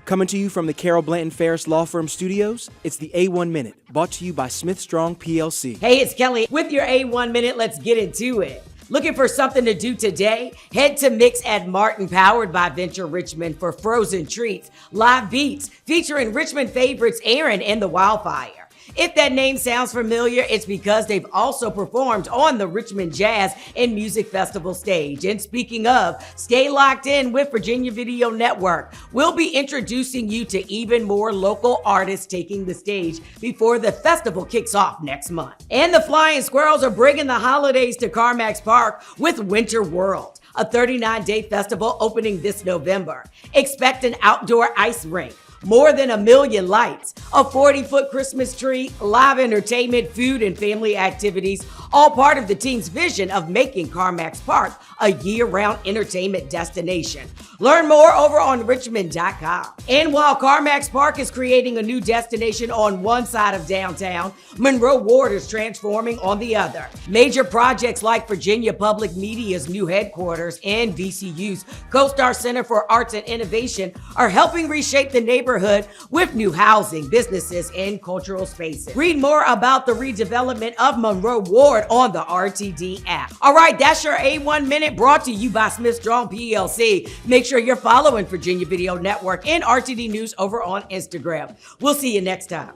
Coming to you from the Carol Blanton Ferris Law Firm Studios, it's the A1 Minute, brought to you by Smith Strong PLC. Hey, it's Kelly with your A1 Minute. Let's get into it. Looking for something to do today? Head to Mix at Martin, powered by Venture Richmond, for frozen treats, live beats featuring Richmond favorites Aaron and the Wildfire. If that name sounds familiar, it's because they've also performed on the Richmond Jazz and Music Festival stage. And speaking of, stay locked in with Virginia Video Network. We'll be introducing you to even more local artists taking the stage before the festival kicks off next month. And the Flying Squirrels are bringing the holidays to Carmax Park with Winter World, a 39-day festival opening this November. Expect an outdoor ice rink, more than 1 million lights, a 40-foot Christmas tree, live entertainment, food, and family activities, all part of the team's vision of making Carmax Park a year-round entertainment destination. Learn more over on richmond.com. And while Carmax Park is creating a new destination on one side of downtown, Monroe Ward is transforming on the other. Major projects like Virginia Public Media's new headquarters and VCU's CoStar Center for Arts and Innovation are helping reshape the neighborhood with new housing, businesses, and cultural spaces. Read more about the redevelopment of Monroe Ward on the RTD app. All right, that's your A1 Minute, brought to you by Smith Strong PLC. Make sure you're following Virginia Video Network and RTD News over on Instagram. We'll see you next time.